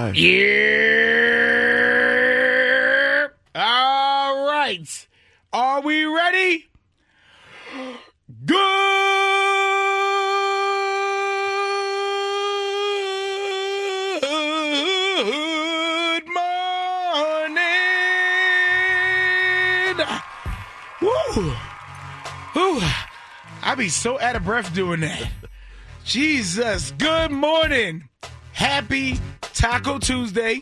time. Yeah. All right. Are we ready? Good morning. Woo. Woo. I be so out of breath doing that. Jesus. Good morning. Happy Taco Tuesday.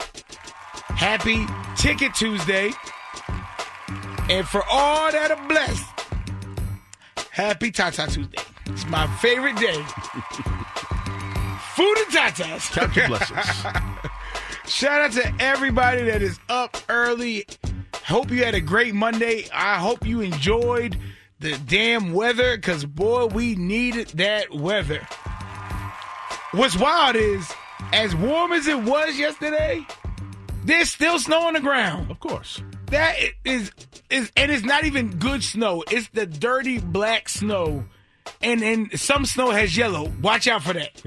Happy Ticket Tuesday. And for all that are blessed, happy Tata Tuesday. It's my favorite day. Food and tatas. Count your blessings. Shout out to everybody that is up early. Hope you had a great Monday. I hope you enjoyed the damn weather, because, boy, we needed that weather. What's wild is, as warm as it was yesterday, there's still snow on the ground. Of course. That is, and it's not even good snow. It's the dirty black snow. And some snow has yellow. Watch out for that.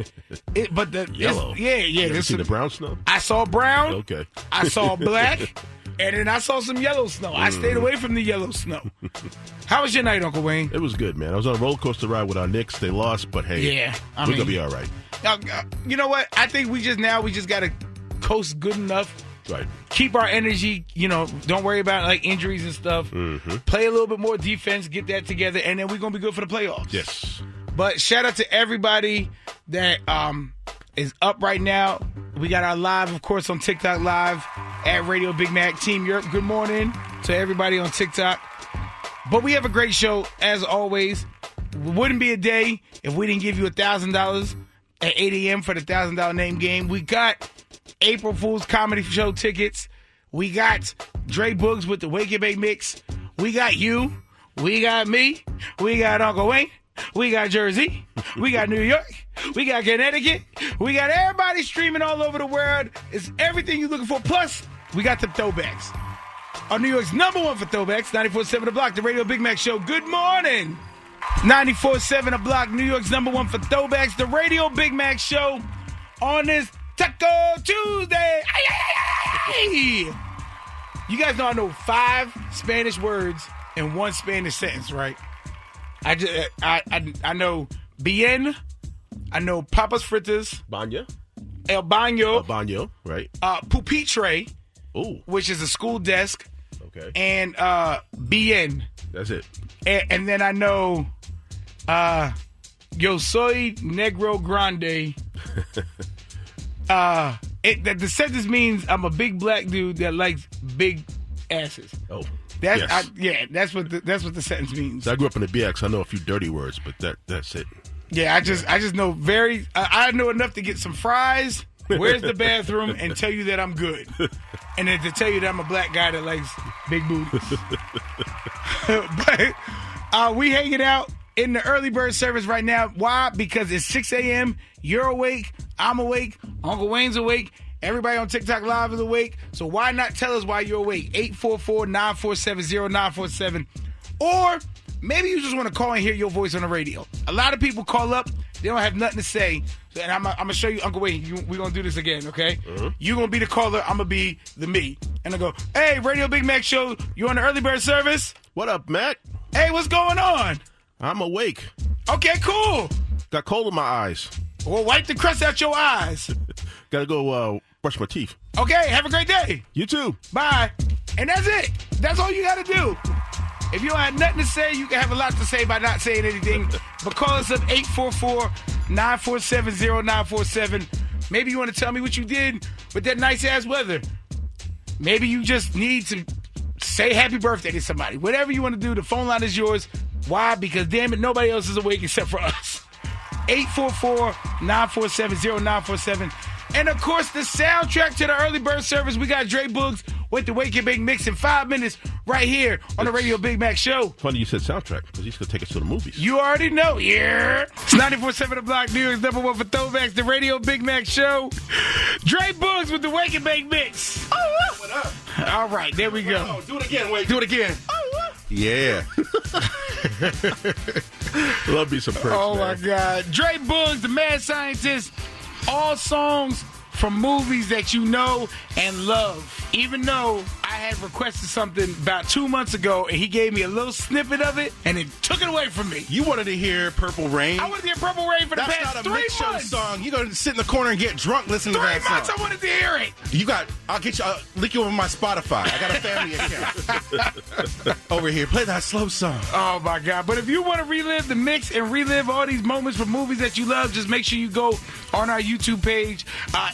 But the yellow. Yeah. You see the brown snow? I saw brown. Okay. I saw black. And then I saw some yellow snow. I stayed away from the yellow snow. How was your night, Uncle Wayne? It was good, man. I was on a roller coaster ride with our Knicks. They lost, but hey, yeah, we're going to be all right. You know what? I think we just got to coast good enough. Right. Keep our energy, don't worry about like injuries and stuff. Mm-hmm. Play a little bit more defense, get that together, and then we're going to be good for the playoffs. Yes. But shout out to everybody that is up right now. We got our live, of course, on TikTok Live at Radio Big Mac Team Europe. Good morning to everybody on TikTok. But we have a great show, as always. It wouldn't be a day if we didn't give you $1,000 at 8 a.m. for the $1,000 name game. We got April Fool's Comedy Show tickets. We got Dre Boogs with the Wake and Bake Mix. We got you. We got me. We got Uncle Wayne. We got Jersey. We got New York. We got Connecticut. We got everybody streaming all over the world. It's everything you're looking for. Plus, we got the throwbacks. On New York's number one for throwbacks, 94.7 The Block, the Radio Big Mac Show. Good morning. 94.7 The Block, New York's number one for throwbacks, the Radio Big Mac Show on this Taco Tuesday. Ay, ay, ay, ay. You guys know I know 5 Spanish words in one Spanish sentence, right? I know bien, I know papas fritas, Baño. el baño, Baño, right? pupitre, Ooh. which is a school desk, Okay. and bien. That's it. And then I know yo soy negro grande. The sentence means I'm a big black dude that likes big asses. Oh. That's yes. that's what the sentence means. So I grew up in the BX. I know a few dirty words, but that's it. Yeah, I just know I know enough to get some fries. Where's the bathroom? And tell you that I'm good, and then to tell you that I'm a black guy that likes big booties. But we hanging out in the early bird service right now. Why? Because it's 6 a.m. You're awake. I'm awake. Uncle Wayne's awake. Everybody on TikTok Live is awake. So why not tell us why you're awake? 844-947-0947. Or maybe you just want to call and hear your voice on the radio. A lot of people call up. They don't have nothing to say. And I'm going to show you, Uncle Wayne, we're going to do this again, okay? Mm-hmm. You're going to be the caller. I'm going to be the me. And I go, hey, Radio Big Mac Show, you on the early bird service? What up, Matt? Hey, what's going on? I'm awake. Okay, cool. Got coal in my eyes. Well, wipe the crust out your eyes. Gotta go brush my teeth. Okay, have a great day. You too. Bye. And that's it. That's all you got to do. If you don't have nothing to say, you can have a lot to say by not saying anything. But call us up 844-947-0947. Maybe you want to tell me what you did with that nice-ass weather. Maybe you just need to say happy birthday to somebody. Whatever you want to do, the phone line is yours. Why? Because, damn it, nobody else is awake except for us. 844-947-0947. And, of course, the soundtrack to the early bird service, we got Dre Boogs with the Wake and Bake Mix in 5 minutes right here on the Radio Big Mac Show. Funny you said soundtrack, because he's going to take us to the movies. You already know. Yeah. It's 94.7 The Block, New York's number one for throwbacks, the Radio Big Mac Show. Dre Boogs with the Wake and Bake Mix. Oh, what up? All right, there we go. Oh, do it again, Wake. Do it again. Yeah. Love me some Prince, Oh, man. my God. Dre Boogs, the mad scientist. All songs from movies that you know and love. Even though I had requested something about 2 months ago, and he gave me a little snippet of it, and it took it away from me. You wanted to hear Purple Rain? I wanted to hear Purple Rain for the past 3 months. That's not a mix show song. You're going to sit in the corner and get drunk listening to that 3 months song. I wanted to hear it. I'll get you, link you over my Spotify. I got a family account over here. Play that slow song. Oh, my God. But if you want to relive the mix and relive all these moments from movies that you love, just make sure you go on our YouTube page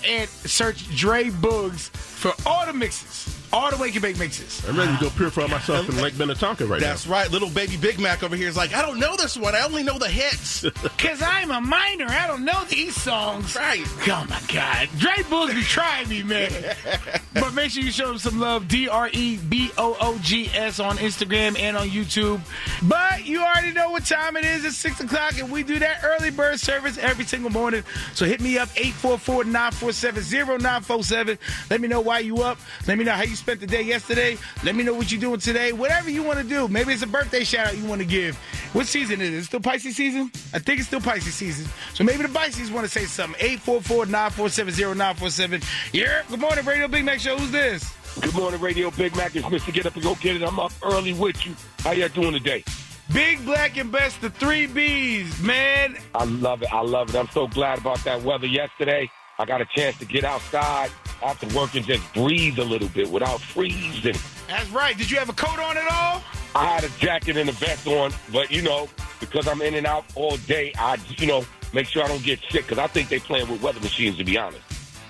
and search Dre Boogs for all the mixes. All the Wake and Bake mixes. I'm ready to go purify myself in Lake Minnetonka right now. That's right. Little baby Big Mac over here is like, I don't know this one. I only know the hits. Because I'm a minor. I don't know these songs. Right. Oh, my God. Dre Boogs be trying me, man. But make sure you show him some love. DREBOOGS on Instagram and on YouTube. But you already know what time it is. It's 6 o'clock, and we do that early bird service every single morning. So hit me up, 844-947-0947. Let me know why you up. Let me know how you spent the day yesterday. Let me know what you're doing today. Whatever you want to do. Maybe it's a birthday shout out you want to give. What season is it? Is it still Pisces season? I think it's still Pisces season. So maybe the Pisces want to say something. 844-947-0947. Yeah. Good morning, Radio Big Mac Show. Who's this? Good morning, Radio Big Mac. It's Mr. Get Up and Go Get It. I'm up early with you. How y'all doing today? Big, Black, and Best, the 3 Bs, man. I love it. I love it. I'm so glad about that weather yesterday. I got a chance to get outside after work and just breathe a little bit without freezing. That's right. Did you have a coat on at all? I had a jacket and a vest on, but, because I'm in and out all day, I, make sure I don't get sick because I think they playing with weather machines, to be honest.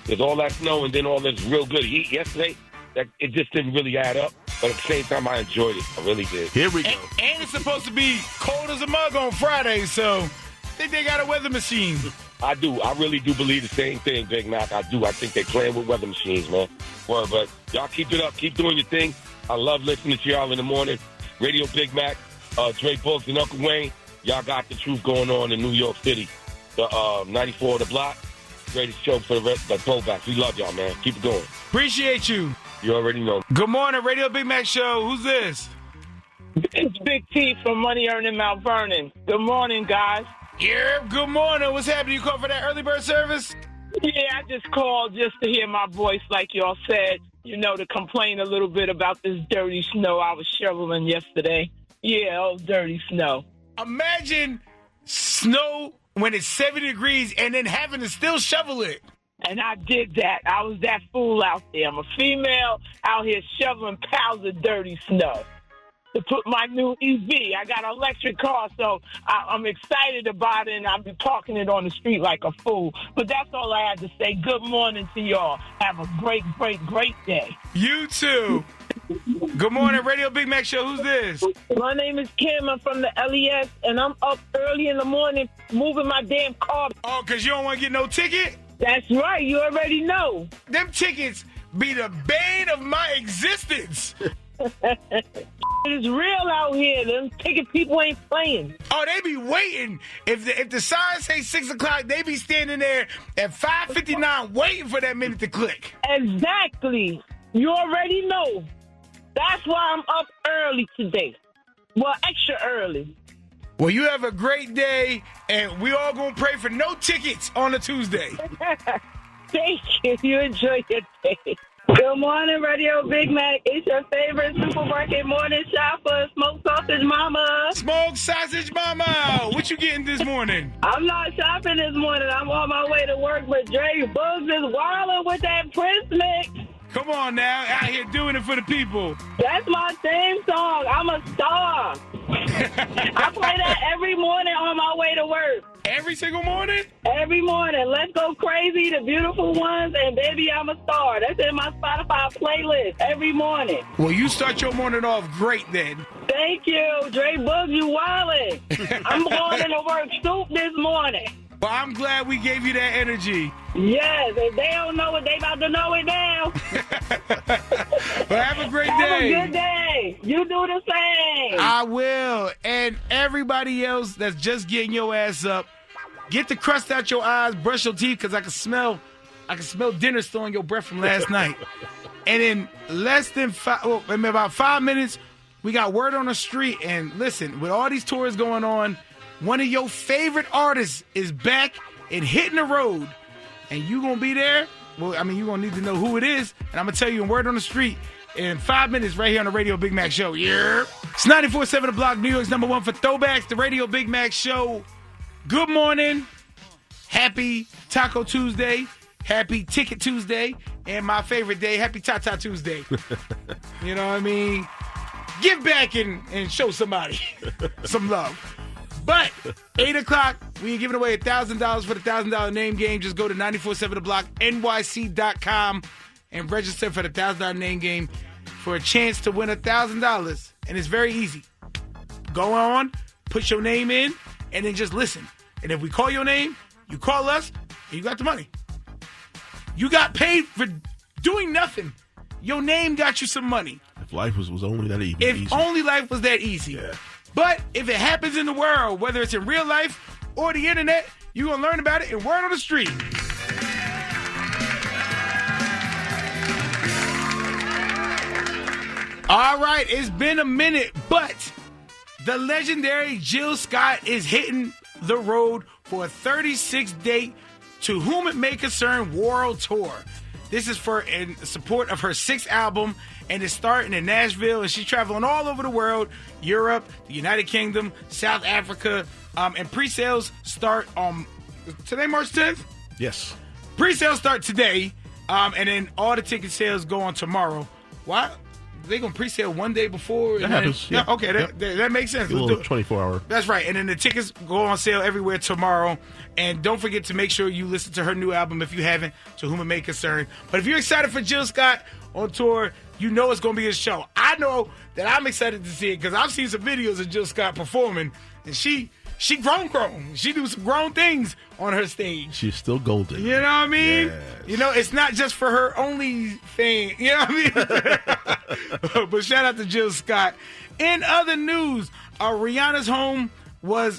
There's all that snow and then all this real good heat yesterday. It just didn't really add up, but at the same time, I enjoyed it. I really did. Here we go. And it's supposed to be cold as a mug on Friday, so I think they got a weather machine. I do. I really do believe the same thing, Big Mac. I do. I think they're playing with weather machines, man. Well, but y'all keep it up. Keep doing your thing. I love listening to y'all in the morning. Radio Big Mac, Dre Boogs, and Uncle Wayne. Y'all got the truth going on in New York City. The 94 The Block. Greatest show for the rest of the throwbacks. We love y'all, man. Keep it going. Appreciate you. You already know. Good morning, Radio Big Mac Show. Who's this? It's Big T from Money Earning Mount Vernon. Good morning, guys. Yeah, good morning. What's happening? You called for that early bird service? Yeah, I just called just to hear my voice, like y'all said, to complain a little bit about this dirty snow I was shoveling yesterday. Yeah, oh, dirty snow. Imagine snow when it's 70 degrees and then having to still shovel it. And I did that. I was that fool out there. I'm a female out here shoveling piles of dirty snow to put my new EV. I got an electric car, so I'm excited about it, and I'll be parking it on the street like a fool. But that's all I had to say. Good morning to y'all. Have a great, great, great day. You too. Good morning, Radio Big Mac Show. Who's this? My name is Kim. I'm from the LES, and I'm up early in the morning moving my damn car. Oh, because you don't want to get no ticket? That's right. You already know. Them tickets be the bane of my existence. It's real out here. Them ticket people ain't playing. Oh, they be waiting. If the sign say 6 o'clock, they be standing there at 5:59 waiting for that minute to click. Exactly. You already know. That's why I'm up early today. Well, extra early. Well, you have a great day, and we all gonna pray for no tickets on a Tuesday. Thank you. You enjoy your day. Good morning, Radio Big Mac. It's your favorite supermarket morning shopper, Smoked Sausage Mama. Smoked Sausage Mama. What you getting this morning? I'm not shopping this morning. I'm on my way to work, but Dre Boogs is wilding with that Prince mix. Come on now, out here doing it for the people. That's my theme song. I'm a star. I play that every morning on my way to work. Every single morning? Every morning. Let's Go Crazy, The Beautiful Ones, and Baby I'm a Star. That's in my Spotify playlist every morning. Well, you start your morning off great then. Thank you. Dre Boogs, you wildin'. I'm going into work soup this morning. Well, I'm glad we gave you that energy. Yes, if they don't know it, they about to know it now. Well, have a great day. Have a good day. You do the same. I will. And everybody else that's just getting your ass up, get the crust out your eyes, brush your teeth, because I can smell dinner still on your breath from last night. And in about 5 minutes, we got word on the street. And listen, with all these tours going on, one of your favorite artists is back and hitting the road. And you going to be there? well, I mean, you're going to need to know who it is, and I'm going to tell you in Word on the Street in 5 minutes right here on the Radio Big Mac Show. Yeah. It's 94.7 The Block, New York's #1 for throwbacks, the Radio Big Mac Show. Good morning. Happy Taco Tuesday. Happy Ticket Tuesday. And my favorite day, Happy Tata Tuesday. You know what I mean? Give back and show somebody some love. But 8 o'clock, we are giving away $1,000 for the $1,000 name game. Just go to 94.7 The Block, NYC.com, and register for the $1,000 name game for a chance to win $1,000. And it's very easy. Go on, put your name in, and then just listen. And if we call your name, you call us, and you got the money. You got paid for doing nothing. Your name got you some money. If life was only that easy. If only life was that easy. Yeah. But if it happens in the world, whether it's in real life or the internet, you're going to learn about it in Word on the Street. All right, it's been a minute, but the legendary Jill Scott is hitting the road for a 36-date To Whom It May Concern World Tour. This is in support of her 6th album, and it's starting in Nashville, and she's traveling all over the world, Europe, the United Kingdom, South Africa, and pre-sales start today, March 10th? Yes. Pre-sales start today, and then all the ticket sales go on tomorrow. Why? They're going to pre-sale one day before? That happens. Yeah. Okay, that makes sense. A little 24-hour. That's right. And then the tickets go on sale everywhere tomorrow. And don't forget to make sure you listen to her new album if you haven't, To Whom It May Concern. But if you're excited for Jill Scott on tour, you know it's going to be a show. I know that I'm excited to see it because I've seen some videos of Jill Scott performing, and she grown. She do some grown things on her stage. She's still golden. You know what I mean? Yes. You know, it's not just for her only thing. You know what I mean? But shout out to Jill Scott. In other news, Rihanna's home was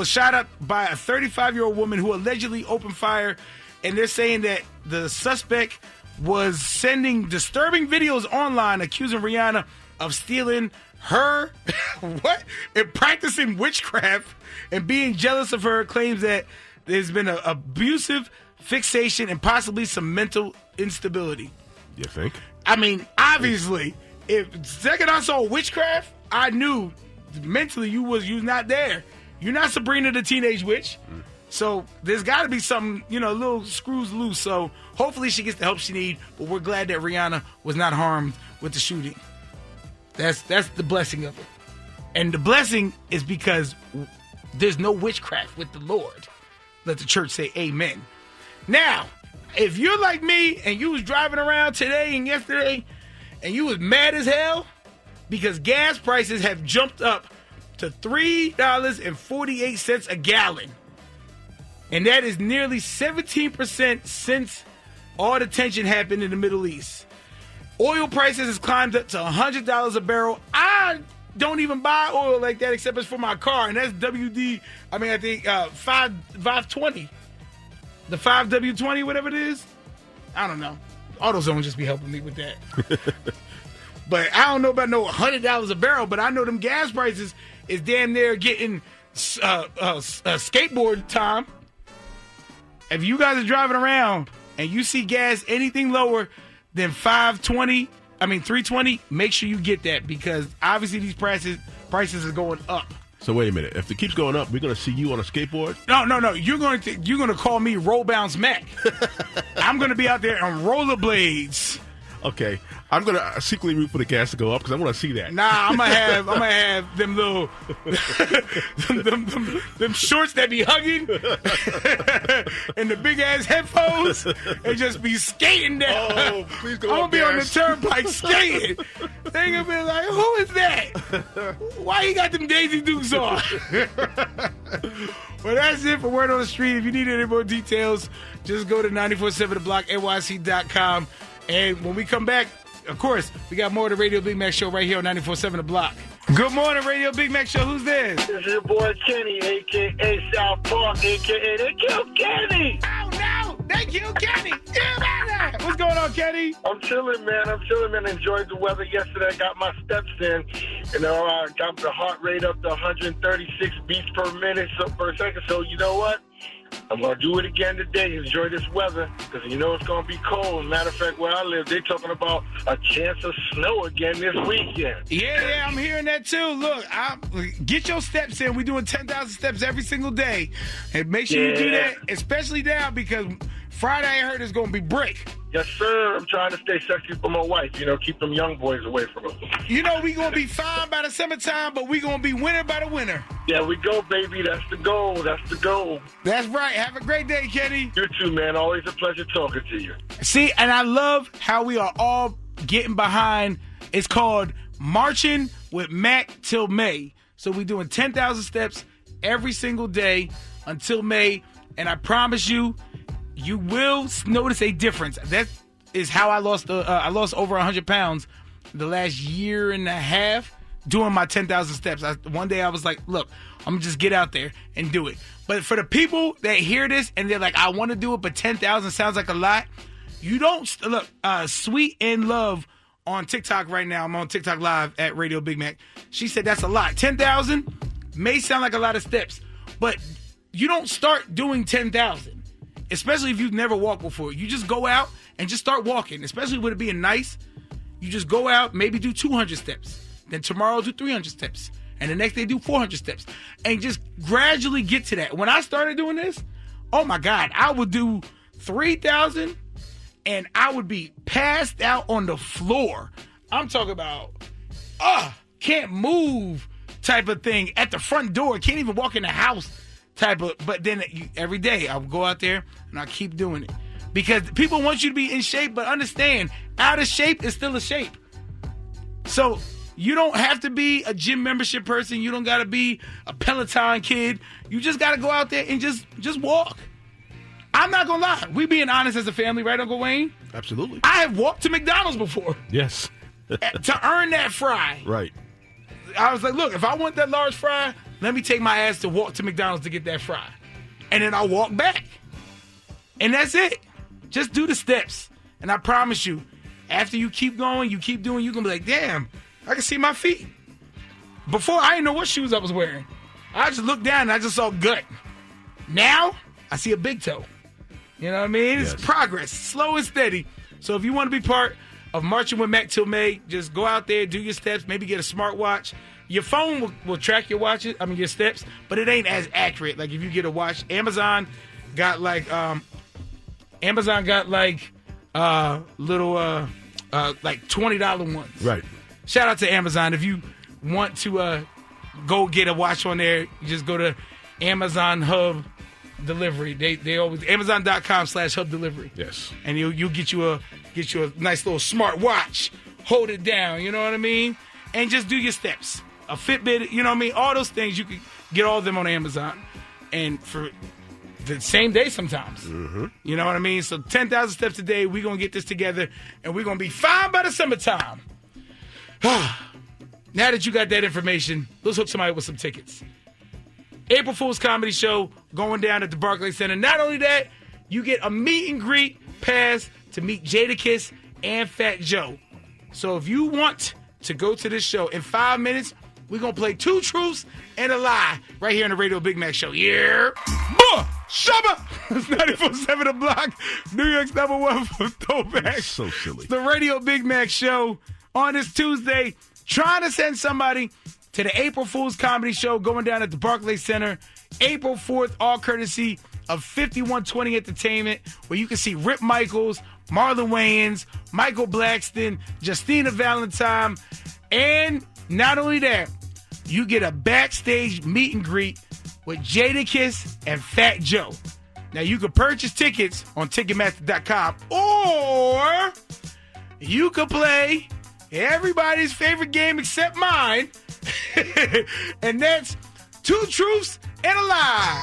shot up by a 35-year-old woman who allegedly opened fire, and they're saying that the suspect was sending disturbing videos online accusing Rihanna of stealing her and practicing witchcraft and being jealous of her. Claims that there's been an abusive fixation and possibly some mental instability. You think? I mean, obviously, if the second I saw witchcraft, I knew mentally you was not there. You're not Sabrina the Teenage Witch. So there's got to be some, little screws loose. So hopefully she gets the help she needs. But we're glad that Rihanna was not harmed with the shooting. That's the blessing of it. And the blessing is because there's no witchcraft with the Lord. Let the church say amen. Now, if you're like me and you was driving around today and yesterday and you was mad as hell because gas prices have jumped up to $3.48 a gallon. And that is nearly 17% since all the tension happened in the Middle East. Oil prices has climbed up to $100 a barrel. I don't even buy oil like that except it's for my car, and that's WD. I think 520, the 5W20, whatever it is. I don't know. AutoZone just be helping me with that. But I don't know about no $100 a barrel. But I know them gas prices is damn near getting skateboard time. If you guys are driving around and you see gas anything lower than 320, make sure you get that because obviously these prices are going up. So wait a minute. If it keeps going up, we're going to see you on a skateboard? No. You're going to call me Roll Bounce Mack. I'm going to be out there on rollerblades. Okay, I'm gonna secretly root for the gas to go up because I want to see that. Nah, I'm gonna have them little them shorts that be hugging and the big ass headphones and just be skating down. Oh, please go. I'm gonna be on the turnpike skating. They gonna be like, who is that? Why you got them Daisy Dukes on? Well, that's it for Word on the Street. If you need any more details, just go to 94.7 The Block, NYC.com. And when we come back, of course, we got more of the Radio Big Mac Show right here on 94.7 The Block. Good morning, Radio Big Mac Show. Who's this? This is your boy Kenny, a.k.a. South Park, a.k.a. They Killed Kenny. Oh, no. They killed Kenny. What's going on, Kenny? I'm chilling, man. Enjoyed the weather yesterday. Got my steps in. I got the heart rate up to 136 beats per minute per second. So, you know what? I'm going to do it again today. Enjoy this weather because you know it's going to be cold. Matter of fact, where I live, they're talking about a chance of snow again this weekend. Yeah, I'm hearing that too. Look, get your steps in. We're doing 10,000 steps every single day. And make sure you do that, especially now because Friday I heard it's going to be brick. Yes, sir. I'm trying to stay sexy for my wife. You know, keep them young boys away from us. You know, we going to be fine by the summertime, but we going to be winter by the winter. Yeah, we go, baby. That's the goal. That's the goal. That's right. Have a great day, Kenny. You too, man. Always a pleasure talking to you. See, and I love how we are all getting behind. It's called Marching with Mack till May. So we're doing 10,000 steps every single day until May. And I promise you, you will notice a difference. That is how I lost. I lost over 100 pounds the last year and a half doing my 10,000 steps. One day I was like, look, I'm going to just get out there and do it. But for the people that hear this and they're like, I want to do it, but 10,000 sounds like a lot. You don't look. Sweet and Love on TikTok right now. I'm on TikTok live at Radio Big Mac. She said that's a lot. 10,000 may sound like a lot of steps, but you don't start doing 10,000. Especially if you've never walked before. You just go out and just start walking. Especially with it being nice. You just go out, maybe do 200 steps. Then tomorrow do 300 steps. And the next day do 400 steps. And just gradually get to that. When I started doing this, oh my God, I would do 3,000 and I would be passed out on the floor. I'm talking about, can't move type of thing at the front door. Can't even walk in the house. But then every day I would go out there and I keep doing it because people want you to be in shape, but understand out of shape is still a shape. So you don't have to be a gym membership person. You don't got to be a Peloton kid. You just got to go out there and just walk. I'm not going to lie. We being honest as a family, right, Uncle Wayne? Absolutely. I have walked to McDonald's before. Yes. To earn that fry. Right. I was like, look, if I want that large fry, let me take my ass to walk to McDonald's to get that fry. And then I'll walk back. And that's it. Just do the steps. And I promise you, after you keep going, you keep doing, you're going to be like, damn, I can see my feet. Before, I didn't know what shoes I was wearing. I just looked down and I just saw gut. Now, I see a big toe. You know what I mean? It's progress, slow and steady. So if you want to be part of Marching with Mack till May, just go out there, do your steps, maybe get a smartwatch. Your phone will track your your steps, but it ain't as accurate. Like if you get a watch, Amazon got like little like $20 ones. Right. Shout out to Amazon. If you want to go get a watch on there, you just go to Amazon Hub Delivery. They always Amazon.com/Hub Delivery. Yes. And you'll get you a nice little smart watch. Hold it down. You know what I mean? And just do your steps. A Fitbit, you know what I mean? All those things, you can get all of them on Amazon. And for the same day sometimes. Mm-hmm. You know what I mean? So 10,000 steps a day, we're going to get this together, and we're going to be fine by the summertime. Now that you got that information, let's hook somebody with some tickets. April Fool's Comedy Show going down at the Barclays Center. Not only that, you get a meet and greet pass to meet Jadakiss and Fat Joe. So if you want to go to this show in 5 minutes, we're going to play 2 truths and a lie right here on the Radio Big Mac Show. Yeah. Shabba! It's 94.7 The Block, New York's #1 for throwbacks. So silly. It's the Radio Big Mac Show on this Tuesday, trying to send somebody to the April Fool's Comedy Show going down at the Barclays Center, April 4th, all courtesy of 5120 Entertainment, where you can see Rip Michaels, Marlon Wayans, Michael Blackston, Justina Valentine, and not only that, you get a backstage meet and greet with Jadakiss and Fat Joe. Now, you can purchase tickets on Ticketmaster.com, or you could play everybody's favorite game except mine, and that's 2 truths and a lie.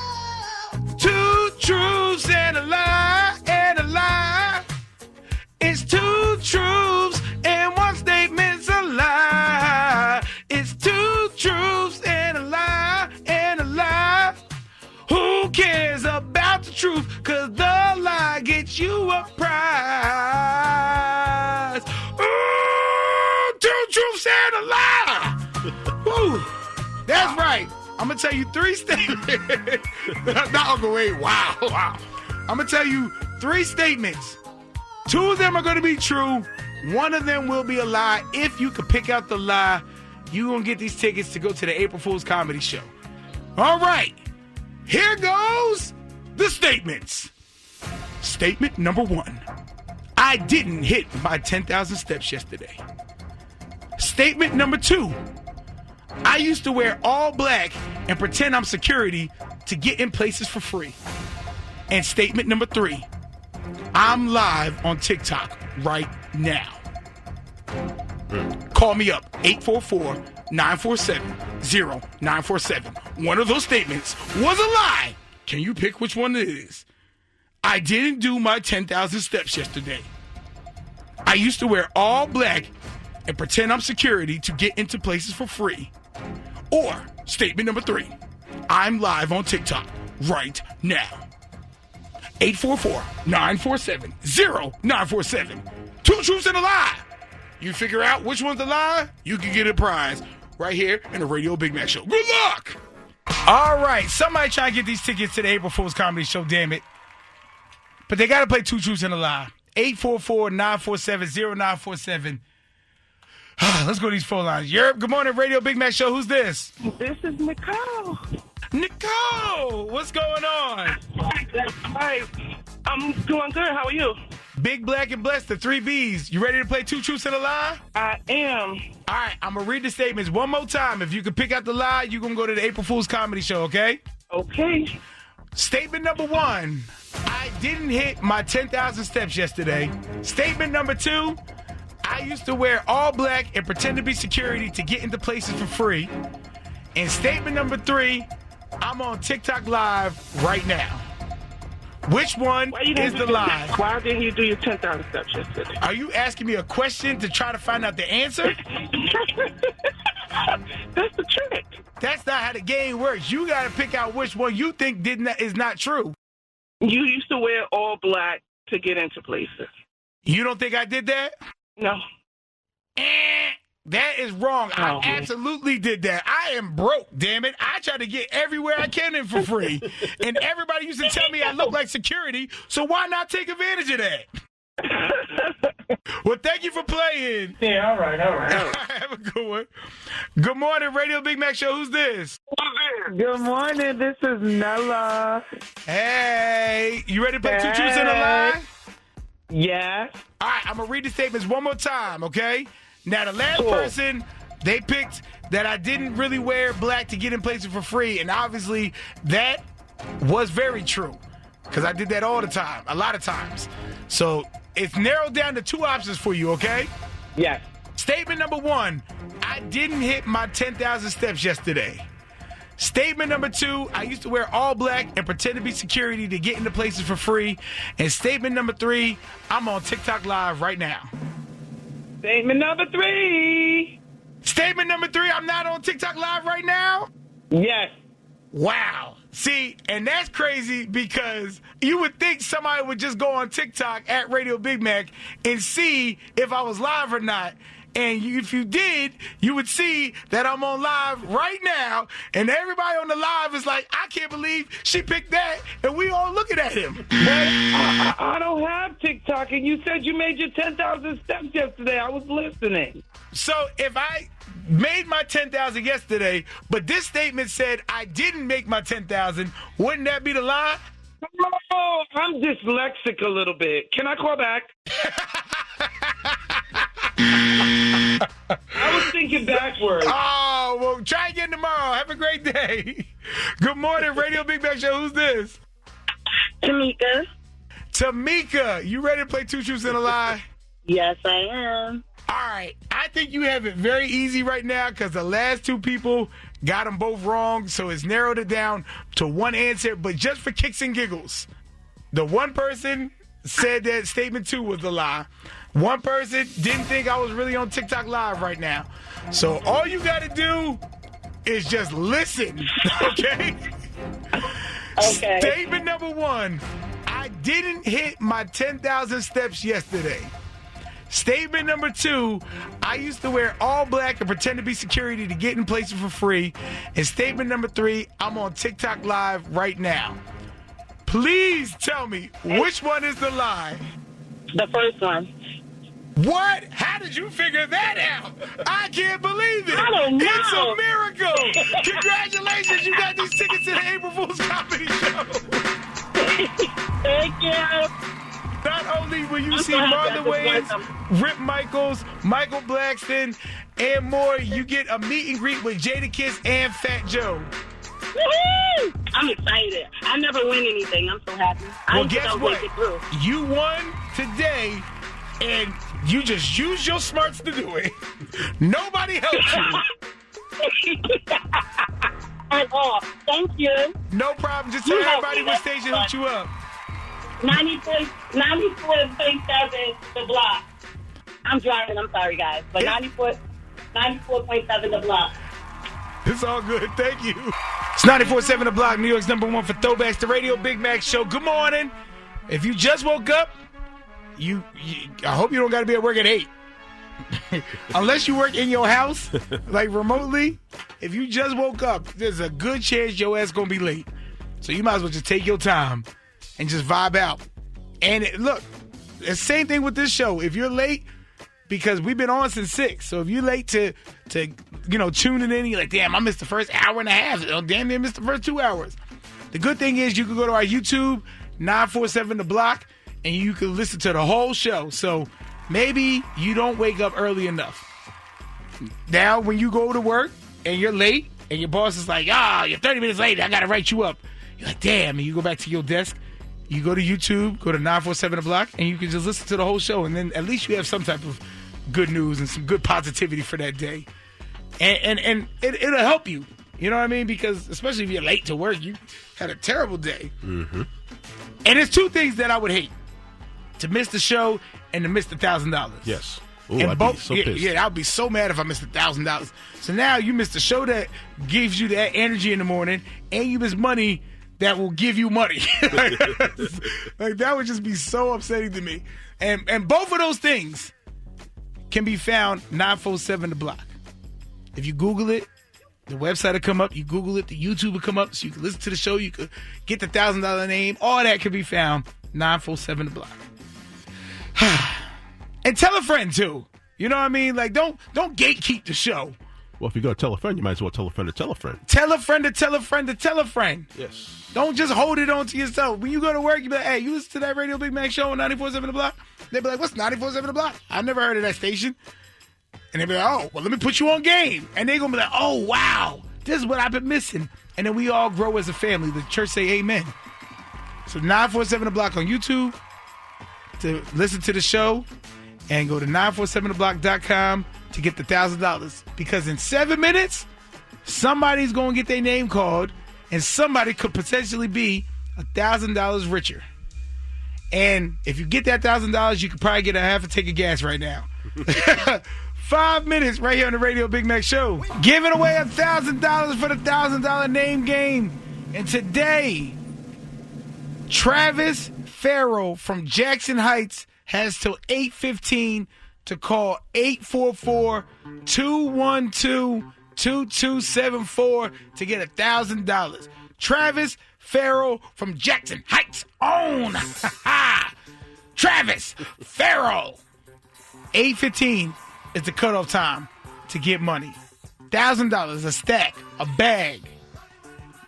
2 truths and a lie, and a lie. It's 2 truths and 1 statement's a lie. It's 2 truths and a lie, and a lie. Who cares about the truth? 'Cause the lie gets you a prize. Ooh, 2 truths and a lie. Woo. That's right. I'm I'm going to tell you 3 statements. Not Uncle Wade. Wow. I'm going to tell you 3 statements. 2 of them are going to be true. 1 of them will be a lie. If you could pick out the lie, you're going to get these tickets to go to the April Fool's Comedy Show. All right. Here goes the statements. Statement number 1. I didn't hit my 10,000 steps yesterday. Statement number 2. I used to wear all black and pretend I'm security to get in places for free. And statement number 3. I'm live on TikTok right now. Call me up, 844-947-0947. One of those statements was a lie. Can you pick which one it is? I didn't do my 10,000 steps yesterday. I used to wear all black and pretend I'm security to get into places for free. Or statement number 3, I'm live on TikTok right now. 844-947-0947. 2 truths and a lie. You figure out which one's the lie, you can get a prize right here in the Radio Big Mac Show. Good luck! All right, somebody try to get these tickets to the April Fool's Comedy Show, damn it. But they got to play 2 truths and a lie. 844-947-0947. Let's go to these phone lines. Yerp, good morning, Radio Big Mac Show. Who's this? This is Nicole. Nicole, what's going on? Hi, I'm doing good. How are you? Big Black and Blessed, the 3 Bs. You ready to play 2 truths and a lie? I am. All right, I'm going to read the statements one more time. If you can pick out the lie, you're going to go to the April Fool's Comedy Show, okay? Okay. Statement number 1, I didn't hit my 10,000 steps yesterday. Statement number 2, I used to wear all black and pretend to be security to get into places for free. And statement number 3, I'm on TikTok Live right now. Which one is the lie? Why didn't you do your 10,000 steps yesterday? Are you asking me a question to try to find out the answer? That's the trick. That's not how the game works. You got to pick out which one you think is not true. You used to wear all black to get into places. You don't think I did that? No. That is wrong. I absolutely did that. I am broke, damn it. I try to get everywhere I can in for free. And everybody used to tell me I look like security, so why not take advantage of that? Well, thank you for playing. Yeah, all right. Have a good one. Good morning, Radio Big Mac Show. Who's this? Good morning. This is Nella. Hey, you ready to play 2 truths and a lie? Yes. All right, I'm going to read the statements one more time, okay? Now, the last person, they picked that I didn't really wear black to get in places for free, and obviously that was very true because I did that all the time, a lot of times. So it's narrowed down to 2 options for you, okay? Yes. Statement number 1, I didn't hit my 10,000 steps yesterday. Statement number 2, I used to wear all black and pretend to be security to get into places for free. And statement number 3, I'm on TikTok Live right now. Statement number 3. Statement number 3, I'm not on TikTok Live right now? Yes. Wow. See, and that's crazy because you would think somebody would just go on TikTok at Radio Big Mac and see if I was live or not. And if you did, you would see that I'm on live right now. And everybody on the live is like, I can't believe she picked that. And we all looking at him. But I don't have TikTok. And you said you made your 10,000 steps yesterday. I was listening. So if I made my 10,000 yesterday, but this statement said I didn't make my 10,000, wouldn't that be the lie? Oh, I'm dyslexic a little bit. Can I call back? I was thinking backwards. Oh, well, try again tomorrow. Have a great day. Good morning, Radio Big Mac Show. Who's this? Tamika, you ready to play 2 truths and a lie? Yes, I am. All right. I think you have it very easy right now because the last 2 people got them both wrong, so it's narrowed it down to 1 answer. But just for kicks and giggles, the 1 person said that statement 2 was a lie. 1 person didn't think I was really on TikTok Live right now. So all you got to do is just listen, okay? Okay. Statement number 1, I didn't hit my 10,000 steps yesterday. Statement number 2, I used to wear all black and pretend to be security to get in places for free. And statement number 3, I'm on TikTok Live right now. Please tell me, which one is the lie? The first one. What? How did you figure that out? I can't believe it. I don't know. It's a miracle. Congratulations. You got these tickets to the April Fool's Comedy Show. Thank you. Not only will you I'm see so happy I Martha just Wayans, won Rip Michaels, Michael Blackston, and more, you get a meet and greet with Jada Kiss and Fat Joe. Woo-hoo! I'm excited. I never win anything. I'm so happy. Well, guess what? You won today, and you just used your smarts to do it. Nobody helped you. At all. Thank you. No problem. Just tell You helped everybody me. what That's station fun. hooked you up. 94.7 The Block. I'm driving. I'm sorry, guys. But 94.7 The Block. It's all good. Thank you. It's 94.7 The Block, New York's number 1 for throwbacks, the Radio Big Mac Show. Good morning. If you just woke up, I hope you don't got to be at work at 8. Unless you work in your house, like remotely. If you just woke up, there's a good chance your ass going to be late. So you might as well just take your time and just vibe out. And look, the same thing with this show. If you're late, because we've been on since 6, so if you're late to tuning in, you're like, damn, I missed the first hour and a half. Oh, damn, I missed the first 2 hours. The good thing is you can go to our YouTube, 947 The Block, and you can listen to the whole show. So maybe you don't wake up early enough. Now, when you go to work and you're late, and your boss is like, you're 30 minutes late, I got to write you up. You're like, damn, and you go back to your desk. You go to YouTube, go to 947 The Block, and you can just listen to the whole show. And then at least you have some type of good news and some good positivity for that day. And it'll help you. You know what I mean? Because especially if you're late to work, you had a terrible day. Mm-hmm. And there's 2 things that I would hate. To miss the show and to miss the $1,000. Yes. Ooh, I'd be so pissed. Yeah, I'd be so mad if I missed $1,000. So now you missed the show that gives you that energy in the morning, and you miss money that will give you money. Like that would just be so upsetting to me. And both of those things can be found 947 The Block. If you Google it, the website will come up. You Google it, the YouTube will come up, so you can listen to the show. You could get the $1,000 name. All that can be found 947 The Block. And tell a friend too. You know what I mean? Like don't gatekeep the show. Well, if you're going to tell a friend, you might as well tell a friend to tell a friend. Tell a friend to tell a friend to tell a friend. Yes. Don't just hold it on to yourself. When you go to work, you be like, hey, you listen to that Radio Big Mac show on 94.7 The Block? They be like, what's 94.7 The Block? I've never heard of that station. And they be like, oh, well, let me put you on game. And they going to be like, oh, wow, this is what I've been missing. And then we all grow as a family. The church say amen. So 947 The Block on YouTube to listen to the show, and go to 947theblock.com to get the $1,000. Because in 7 minutes, somebody's going to get their name called, and somebody could potentially be $1,000 richer. And if you get that $1,000, you could probably get a half a tank of gas right now. 5 minutes right here on the Radio Big Mac Show. Giving away $1,000 for the $1,000 name game. And today, Travis Farrell from Jackson Heights has till 8:15 to call 844-212-2274 to get $1,000. Travis Farrell from Jackson Heights on. Travis Farrell. 8:15 is the cutoff time to get money. $1,000, a stack, a bag.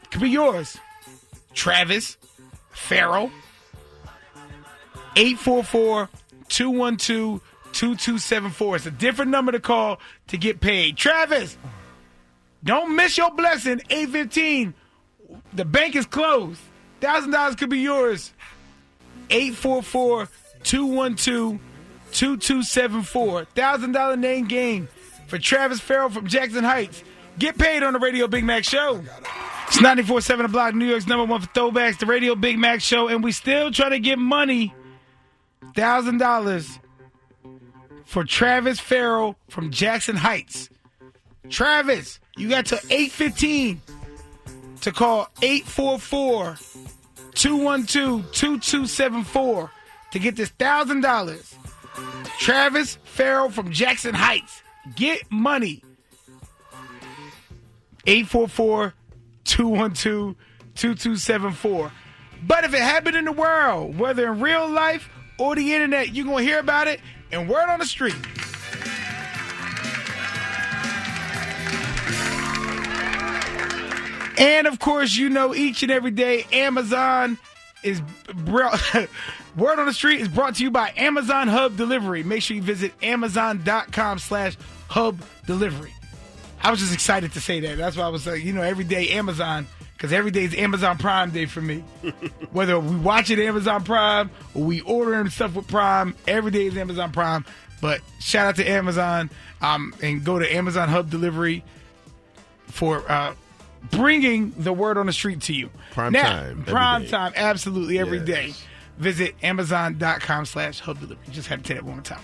It could be yours. Travis Farrell. 844-212-2274. It's a different number to call to get paid. Travis, don't miss your blessing. 8:15. The bank is closed. $1,000 could be yours. 844-212-2274. $1,000 name game for Travis Farrell from Jackson Heights. Get paid on the Radio Big Mac Show. It's 94.7 The Block, New York's number 1 for throwbacks, the Radio Big Mac Show, and we still trying to get money. $1,000 for Travis Farrell from Jackson Heights. Travis, you got till 8:15 to call 844-212-2274 to get this $1,000. Travis Farrell from Jackson Heights. Get money. 844-212-2274. But if it happened in the world, whether in real life or the internet, you're going to hear about it and word on the street. And, of course, you know each and every day Amazon is word on the street is brought to you by Amazon Hub Delivery. Make sure you visit Amazon.com/Hub Delivery. I was just excited to say that. That's why I was like, every day Amazon, because every day is Amazon Prime Day for me. Whether we watch it Amazon Prime or we ordering stuff with Prime, every day is Amazon Prime. But shout out to Amazon and go to Amazon Hub Delivery for bringing the word on the street to you. Prime time, absolutely every day. Visit Amazon.com/Hub Delivery. Just had to say that one more time.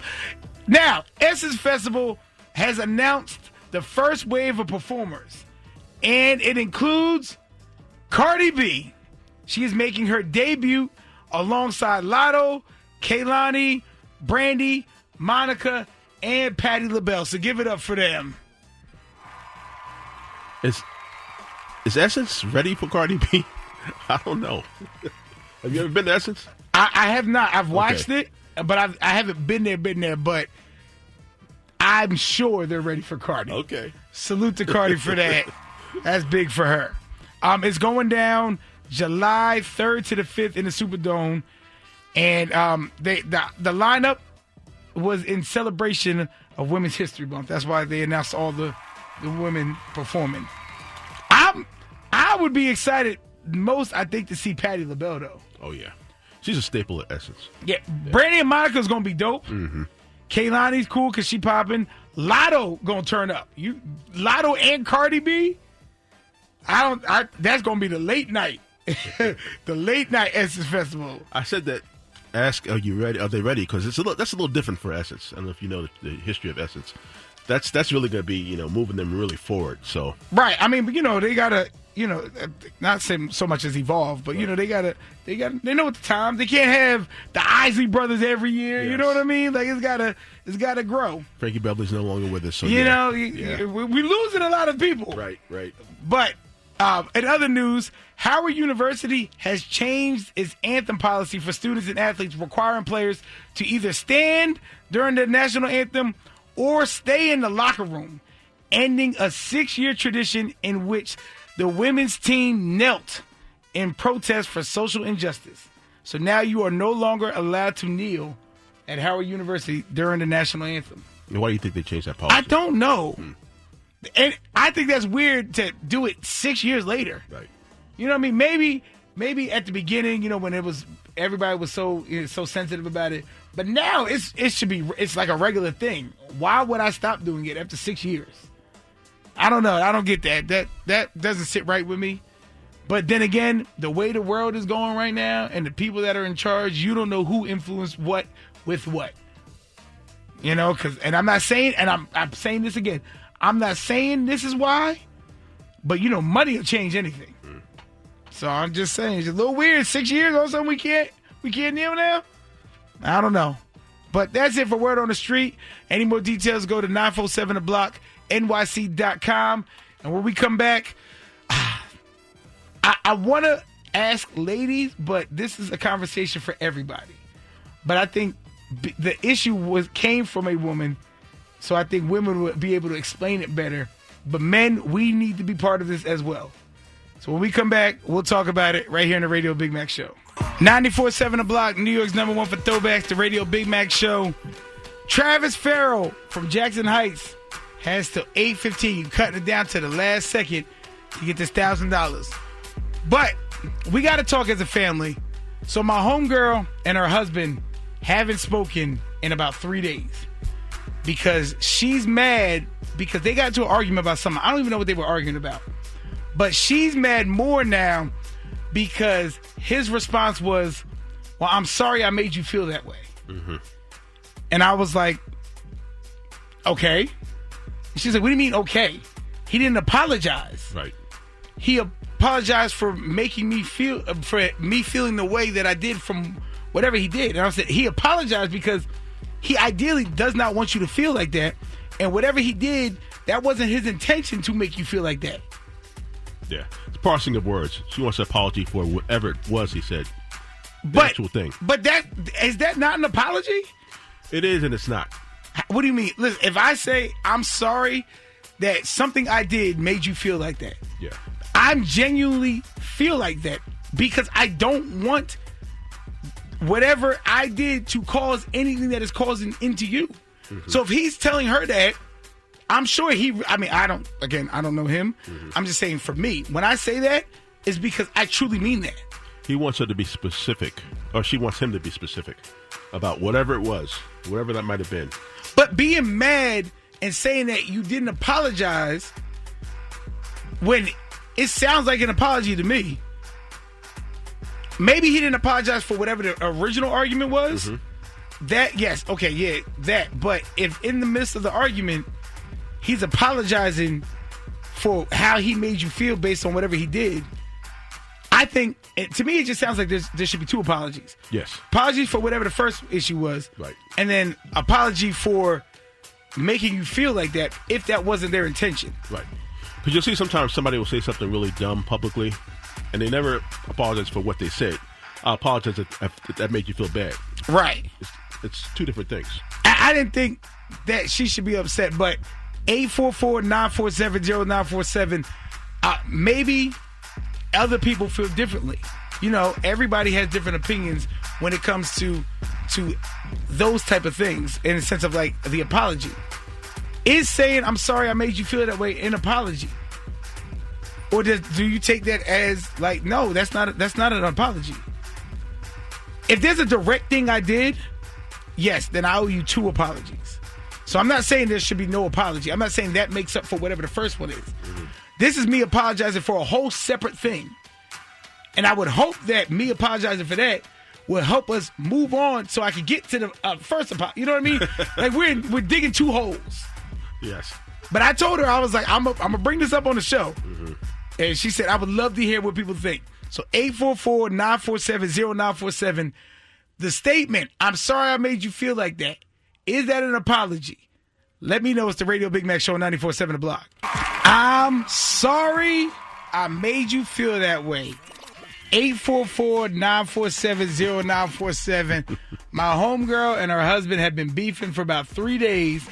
Now, Essence Festival has announced the first wave of performers, and it includes Cardi B. She is making her debut alongside Latto, Kehlani, Brandy, Monica, and Patti LaBelle. So give it up for them. Is Essence ready for Cardi B? I don't know. Have you ever been to Essence? I have not. I've watched it, but I haven't been there, but I'm sure they're ready for Cardi. Okay. Salute to Cardi for that. That's big for her. It's going down July 3rd to the 5th in the Superdome. And the lineup was in celebration of Women's History Month. That's why they announced all the women performing. I would be excited most, I think, to see Patti LaBelle, though. Oh, yeah. She's a staple at Essence. Yeah. Brandy and Monica's going to be dope. Mm-hmm. Kehlani's cool because she popping. Latto going to turn up. Latto and Cardi B? That's going to be the late night. The late night Essence Festival. I said that. Ask, are you ready? Are they ready? Because that's a little different for Essence. I don't know if you know the history of Essence. That's really going to be, moving them really forward. So right. I mean, but they gotta, not say so much as evolve, but right. they know at the time they can't have the Isley Brothers every year. Yes. You know what I mean? Like it's gotta grow. Frankie Beverly's no longer with us, so we're losing a lot of people. Right. But in other news, Howard University has changed its anthem policy for students and athletes, requiring players to either stand during the national anthem or stay in the locker room, ending a 6-year tradition in which the women's team knelt in protest for social injustice. So now you are no longer allowed to kneel at Howard University during the national anthem. Why do you think they changed that policy? I don't know. And I think that's weird to do it 6 years later. Right. You know what I mean? Maybe at the beginning, when everybody was so sensitive about it. But now it's like a regular thing. Why would I stop doing it after 6 years? I don't know. I don't get that. That doesn't sit right with me. But then again, the way the world is going right now and the people that are in charge, you don't know who influenced what with what. And I'm not saying, and I'm saying this again, I'm not saying this is why, but money will change anything. So I'm just saying, it's a little weird. 6 years, all of a sudden we can't kneel now? I don't know. But that's it for Word on the Street. Any more details, go to 947theblocknyc.com. And when we come back, I want to ask ladies, but this is a conversation for everybody. But I think the issue came from a woman, so I think women would be able to explain it better. But men, we need to be part of this as well. So when we come back, we'll talk about it right here on the Radio Big Mac Show. 94.7 The Block, New York's #1 for throwbacks, the Radio Big Mac Show. Travis Farrell from Jackson Heights has till 8:15, cutting it down to the last second to get this $1,000. But we got to talk as a family. So my homegirl and her husband haven't spoken in about 3 days because she's mad because they got into an argument about something. I don't even know what they were arguing about. But she's mad more now because his response was, well, I'm sorry I made you feel that way. Mm-hmm. And I was like, okay. She's like, what do you mean, okay? He didn't apologize. Right. He apologized for making me feel, for me feeling the way that I did from whatever he did. And I said, he apologized because he ideally does not want you to feel like that. And whatever he did, that wasn't his intention to make you feel like that. Yeah. It's parsing of words. She wants an apology for whatever it was he said. The actual thing. But is that not an apology? It is and it's not. What do you mean? Listen, if I say I'm sorry that something I did made you feel like that. Yeah. I'm genuinely feel like that because I don't want whatever I did to cause anything that is causing into you. Mm-hmm. So if he's telling her that, I'm sure I don't know him. Mm-hmm. I'm just saying for me, when I say that, it's because I truly mean that. He wants her to be specific, or she wants him to be specific about whatever it was, whatever that might have been. But being mad and saying that you didn't apologize when it sounds like an apology to me. Maybe he didn't apologize for whatever the original argument was. Mm-hmm. That, yes, okay, yeah, that. But if in the midst of the argument, he's apologizing for how he made you feel based on whatever he did, I think, to me, it just sounds like there should be two apologies. Yes. Apologies for whatever the first issue was. Right. And then apology for making you feel like that if that wasn't their intention. Right. Because you'll see sometimes somebody will say something really dumb publicly, and they never apologize for what they said. I apologize if that made you feel bad. Right. It's two different things. I didn't think that she should be upset, but 844-947-0947, maybe other people feel differently. You know, everybody has different opinions when it comes to those type of things in the sense of like the apology. Is saying I'm sorry I made you feel that way an apology? Or do you take that as like, no, that's not an apology? If there's a direct thing I did, yes, then I owe you two apologies. So I'm not saying there should be no apology. I'm not saying that makes up for whatever the first one is. Mm-hmm. This is me apologizing for a whole separate thing. And I would hope that me apologizing for that will help us move on so I can get to the first apology. You know what I mean? Like we're digging two holes. Yes. But I told her, I was like, I'm going to bring this up on the show. Mm-hmm. And she said, I would love to hear what people think. So 844-947-0947. The statement, I'm sorry I made you feel like that. Is that an apology? Let me know. It's the Radio Big Mac Show, 94.7 The Block. I'm sorry I made you feel that way. 844-947-0947. My homegirl and her husband have been beefing for about 3 days.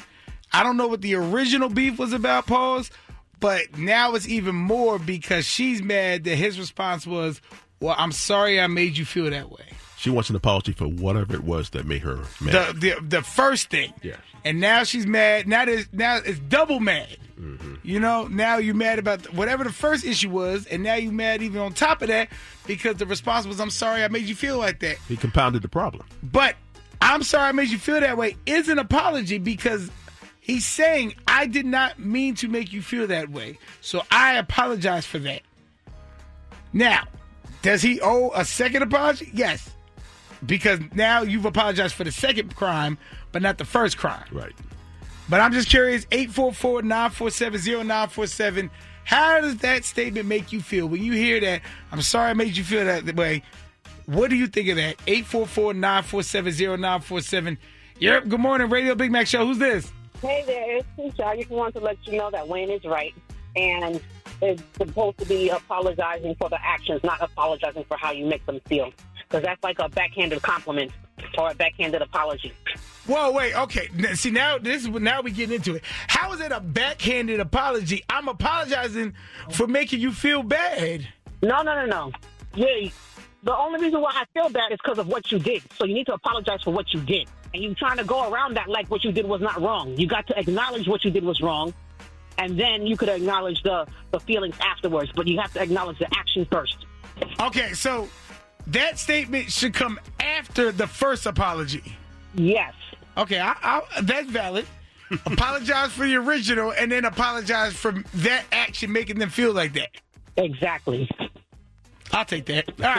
I don't know what the original beef was about, pause, but now it's even more because she's mad that his response was, well, I'm sorry I made you feel that way. She wants an apology for whatever it was that made her mad. The first thing. Yeah. And now she's mad. Now it's double mad. Mm-hmm. You know, now you're mad about whatever the first issue was, and now you're mad even on top of that because the response was, I'm sorry I made you feel like that. He compounded the problem. But I'm sorry I made you feel that way is an apology because he's saying, I did not mean to make you feel that way. So I apologize for that. Now, does he owe a second apology? Yes. Because now you've apologized for the second crime, but not the first crime. Right. But I'm just curious, 844-947-0947, how does that statement make you feel? When you hear that, I'm sorry I made you feel that way, what do you think of that? 844-947-0947. Yep, good morning, Radio Big Mac Show. Who's this? Hey there, it's Tisha. I just want to let you know that Wayne is right. And it's supposed to be apologizing for the actions, not apologizing for how you make them feel. Because that's like a backhanded compliment or a backhanded apology. Whoa, wait, okay. See, now we getting into it. How is it a backhanded apology? I'm apologizing for making you feel bad. No. Yeah, the only reason why I feel bad is because of what you did. So you need to apologize for what you did. And you're trying to go around that like what you did was not wrong. You got to acknowledge what you did was wrong, and then you could acknowledge the feelings afterwards. But you have to acknowledge the action first. Okay, so that statement should come after the first apology. Yes. Okay, that's valid. Apologize for the original and then apologize for that action making them feel like that. Exactly. I'll take that. All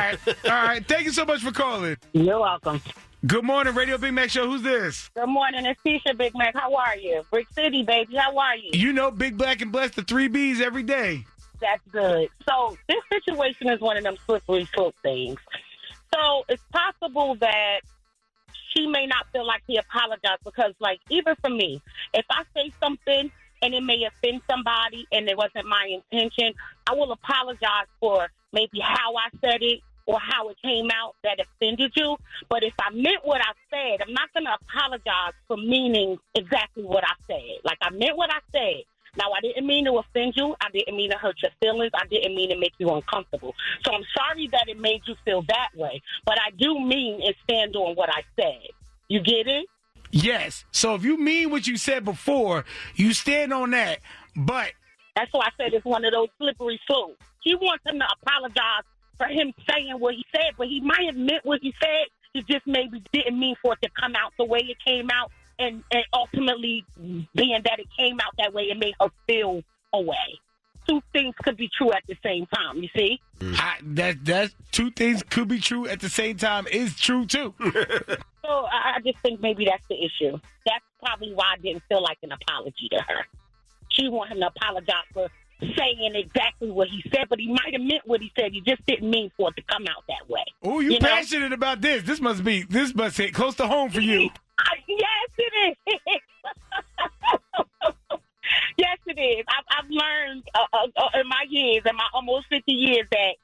right. Thank you so much for calling. You're welcome. Good morning, Radio Big Mac Show. Who's this? Good morning. It's Tisha Big Mac. How are you? Brick City, baby. How are you? You know, Big Black and Blessed, the 3 Bs every day. That's good. So this situation is one of them slippery slope things. So it's possible that she may not feel like he apologized because, like, even for me, if I say something and it may offend somebody and it wasn't my intention, I will apologize for maybe how I said it or how it came out that offended you. But if I meant what I said, I'm not going to apologize for meaning exactly what I said. Like, I meant what I said. Now, I didn't mean to offend you. I didn't mean to hurt your feelings. I didn't mean to make you uncomfortable. So I'm sorry that it made you feel that way. But I do mean and stand on what I said. You get it? Yes. So if you mean what you said before, you stand on that. But that's why I said it's one of those slippery slopes. She wants him to apologize for him saying what he said, but he might have meant what he said. He just maybe didn't mean for it to come out the way it came out. And ultimately, being that it came out that way, it made her feel away. Two things could be true at the same time, you see? That two things could be true at the same time is true, too. So I just think maybe that's the issue. That's probably why I didn't feel like an apology to her. She wanted him to apologize for saying exactly what he said, but he might have meant what he said. He just didn't mean for it to come out that way. Oh, you passionate about this. This must hit close to home for you. Yes, it is. Yes, it is. I've learned in my years, in my almost 50 years, that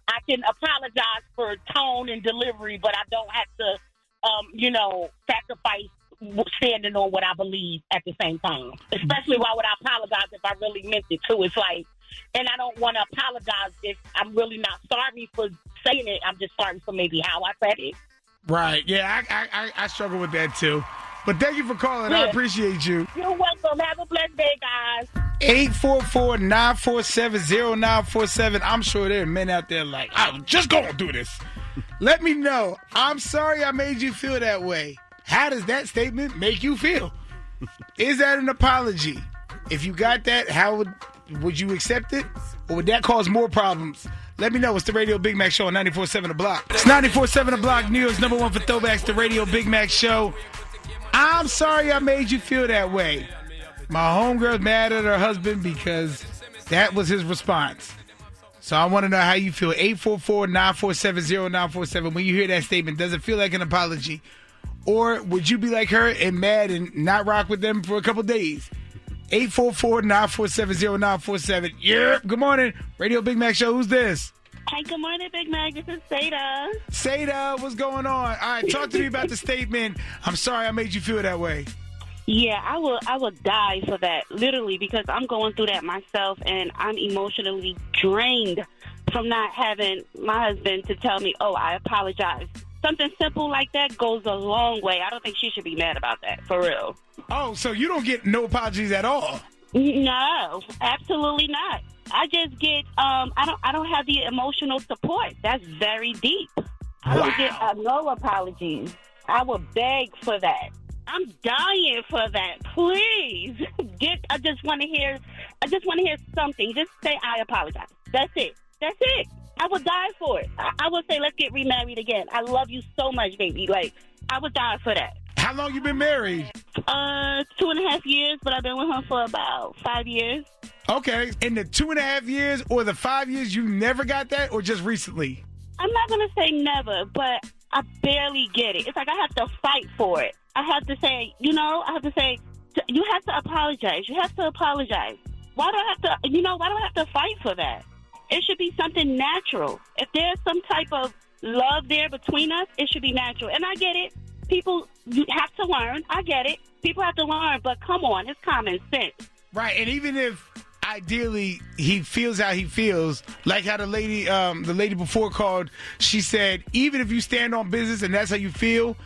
I can apologize for tone and delivery, but I don't have to, sacrifice standing on what I believe at the same time. Especially why would I apologize if I really meant it too? It's like, and I don't want to apologize if I'm really not sorry for saying it. I'm just sorry for maybe how I said it. Right. Yeah, I struggle with that too. But thank you for calling. Yeah. I appreciate you. You're welcome. Have a blessed day, guys. 844-947-0947. I'm sure there are men out there like, I'm just going to do this. Let me know. I'm sorry I made you feel that way. How does that statement make you feel? Is that an apology? If you got that, how would you accept it? Or would that cause more problems? Let me know. It's the Radio Big Mac Show on 94.7 The Block. It's 94.7 The Block, New York's #1 for throwbacks, the Radio Big Mac Show. I'm sorry I made you feel that way. My homegirl's mad at her husband because that was his response. So I want to know how you feel. 844-947-0947. When you hear that statement, does it feel like an apology? Or would you be like her and mad and not rock with them for a couple days? 844-947-0947. Yeah. Good morning. Radio Big Mac Show. Who's this? Hey, good morning, Big Mac. This is Seda. Seda, what's going on? All right, talk to me about the statement. I'm sorry I made you feel that way. Yeah, I will die for that, literally, because I'm going through that myself, and I'm emotionally drained from not having my husband to tell me, oh, I apologize. Something simple like that goes a long way. I don't think she should be mad about that, for real. Oh, so you don't get no apologies at all? No, absolutely not. I just get I don't have the emotional support. That's very deep. I don't get no apologies. I would beg for that. I'm dying for that. Please. I just want to hear something. Just say I apologize. That's it. I would die for it. I would say let's get remarried again. I love you so much, baby. Like, I would die for that. How long you been married? 2.5 years, but I've been with him for about 5 years. Okay. In the 2.5 years or the 5 years, you never got that, or just recently? I'm not going to say never, but I barely get it. It's like I have to fight for it. I have to say, you have to apologize. You have to apologize. Why do I have to fight for that? It should be something natural. If there's some type of love there between us, it should be natural. And I get it. People have to learn. I get it. People have to learn, but come on, it's common sense. Right, and even if ideally he feels how he feels, like how the lady before called, she said, even if you stand on business and that's how you feel,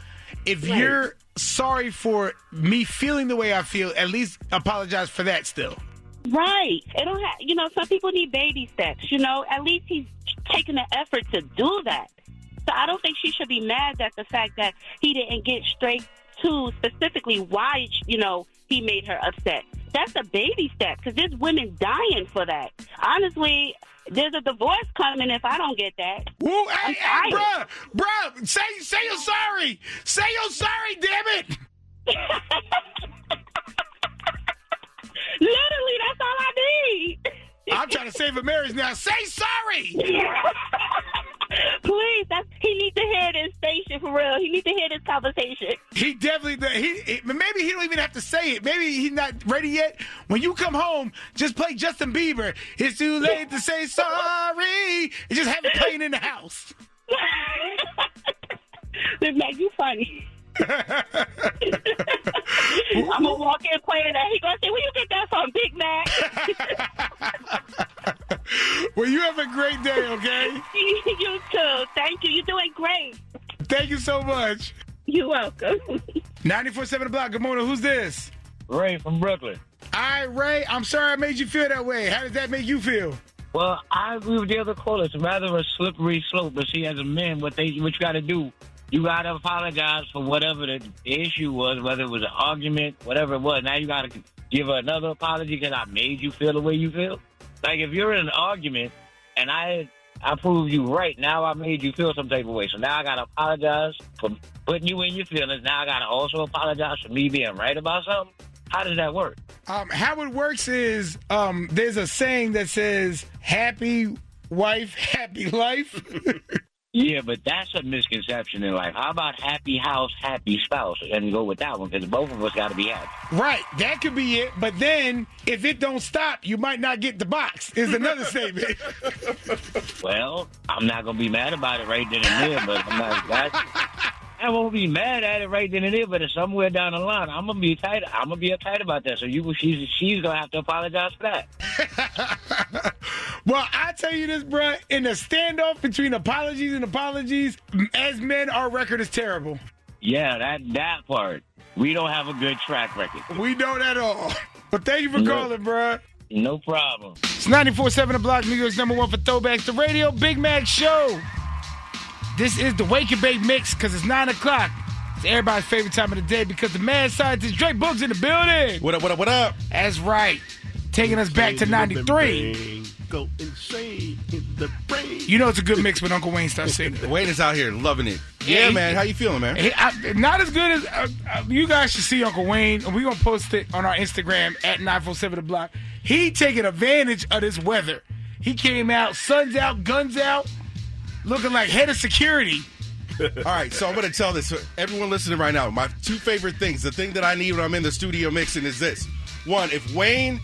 if you're sorry for me feeling the way I feel, at least apologize for that still. Right. It don't have, some people need baby steps, At least he's taking the effort to do that. So I don't think she should be mad at the fact that he didn't get straight to specifically why, he made her upset. That's a baby step because there's women dying for that. Honestly, there's a divorce coming if I don't get that. Whoa, hey, bruh, say you're sorry. Say you're sorry, damn it. Literally, that's all I need. I'm trying to save a marriage now. Say sorry. Please, he needs to hear this station for real. He needs to hear this conversation. He definitely, maybe he don't even have to say it. Maybe he's not ready yet. When you come home, just play Justin Bieber. It's too late to say sorry. And just have it playing in the house. Big Mac, you funny. I'm gonna walk in playing that. He gonna say, "Where you get that from, Big Mac?" Well, you have a great day, okay? You too. Thank you. You're doing great. Thank you so much. You're welcome. 94.7 The Block. Good morning. Who's this? Ray from Brooklyn. All right, Ray. I'm sorry I made you feel that way. How does that make you feel? Well, I agree with the other caller. It's rather a slippery slope. But see, as a man, what you got to do, you got to apologize for whatever the issue was, whether it was an argument, whatever it was. Now you got to give another apology because I made you feel the way you feel. Like, if you're in an argument and I proved you right, now I made you feel some type of way. So now I got to apologize for putting you in your feelings. Now I got to also apologize for me being right about something. How does that work? How it works is there's a saying that says, happy wife, happy life. Yeah, but that's a misconception in life. How about happy house, happy spouse? And go with that one, because both of us got to be happy. Right, that could be it. But then, if it don't stop, you might not get the box, is another statement. Well, I'm not going to be mad about it right then and there, but I won't be mad at it right then and there, but it's somewhere down the line. I'm going to be tight. I'm going to be uptight about that. So she's going to have to apologize for that. Well, I tell you this, bruh, in the standoff between apologies and apologies, as men, our record is terrible. Yeah, that part. We don't have a good track record. We don't at all. But thank you for calling, bruh. No problem. It's 94.7 The Block, New York's #1 for throwbacks, the radio Big Mac Show. This is the Wake and Bake Mix because it's 9 o'clock. It's everybody's favorite time of the day because the mad scientist Dre Boogs in the building. What up, what up, what up? That's right. Taking us back to 93. Go insane in the brain. You know it's a good mix when Uncle Wayne starts singing. Wayne is out here loving it. Yeah, man. How you feeling, man? Not as good as... you guys should see Uncle Wayne. We're going to post it on our Instagram at 947 The Block. He taking advantage of this weather. He came out, sun's out, guns out, looking like head of security. All right, so I'm going to tell this. Everyone listening right now, my two favorite things, the thing that I need when I'm in the studio mixing is this. One, if Wayne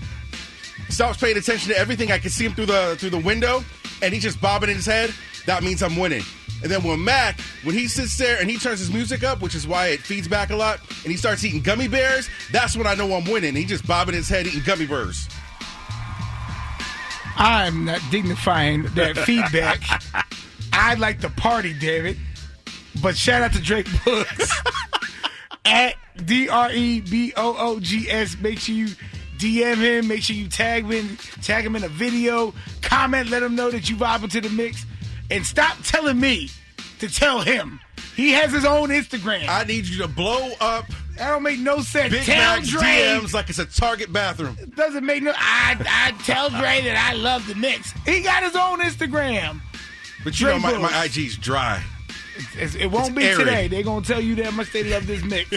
stops paying attention to everything, I can see him through the window, and he's just bobbing in his head, that means I'm winning. And then when Mack, when he sits there and he turns his music up, which is why it feeds back a lot, and he starts eating gummy bears, that's when I know I'm winning. He just bobbing his head eating gummy bears. I'm not dignifying that feedback. I like to party, David. But shout out to Drake Boogs at DREBOOGS. Make sure you DM him. Make sure you tag him in a video. Comment. Let him know that you vibing to the mix. And stop telling me to tell him. He has his own Instagram. I need you to blow up. That don't make no sense. Big tell Mac's Dre. DMs like it's a Target bathroom. It doesn't make no... I tell Dre that I love the mix. He got his own Instagram. But you know my IG's dry. It won't be today. They're going to tell you that much they love this mix.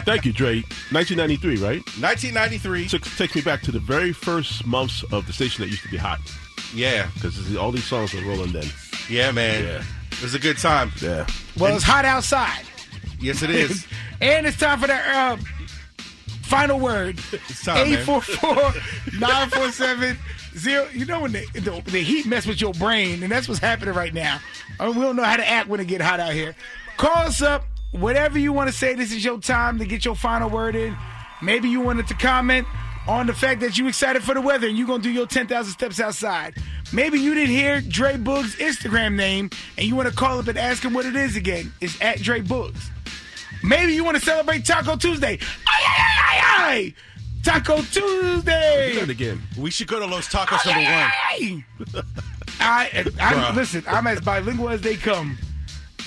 Thank you, Dre. 1993, right? 1993. Takes me back to the very first months of the station that used to be hot. Yeah. Because all these songs were rolling then. Yeah, man. Yeah. It was a good time. Yeah. Well, it's hot outside. Yes, it is. And it's time for that final word. It's time, 844-947-0. You know when the heat mess with your brain, and that's what's happening right now. We don't know how to act when it get hot out here. Call us up. Whatever you want to say, this is your time to get your final word in. Maybe you wanted to comment on the fact that you excited for the weather and you're going to do your 10,000 steps outside. Maybe you didn't hear Dre Boogs' Instagram name and you want to call up and ask him what it is again. It's at Dre Boogs. Maybe you want to celebrate Taco Tuesday. Ay! Taco Tuesday. Do that again. We should go to Los Tacos #1. Listen, I'm as bilingual as they come.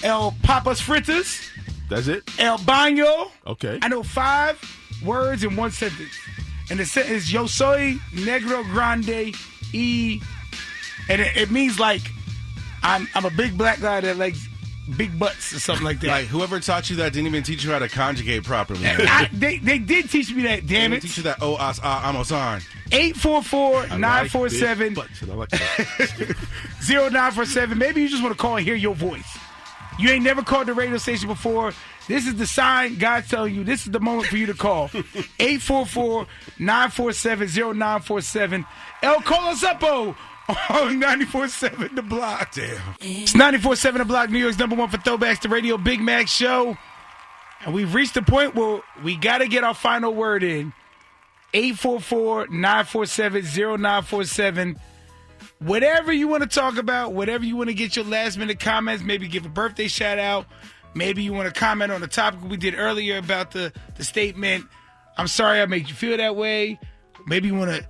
El Papas Fritas. That's it? El Baño. Okay. I know 5 words in one sentence. And the sentence is Yo soy negro grande y... And it means like, I'm a big black guy that likes big butts or something like that. Like, whoever taught you that didn't even teach you how to conjugate properly. They did teach me that, damn it. They teach you that amosan. 844-947-0947. Maybe you just want to call and hear your voice. You ain't never called the radio station before. This is the sign God's telling you. This is the moment for you to call. 844-947-0947. El, call us up, on 94.7 The Block. Damn. It's 94.7 The Block, New York's #1 for throwbacks, the Radio Big Mac Show. And we've reached the point where we got to get our final word in. 844-947-0947. Whatever you want to talk about, whatever you want to get your last-minute comments, maybe give a birthday shout-out. Maybe you want to comment on the topic we did earlier about the statement, I'm sorry I made you feel that way. Maybe you want to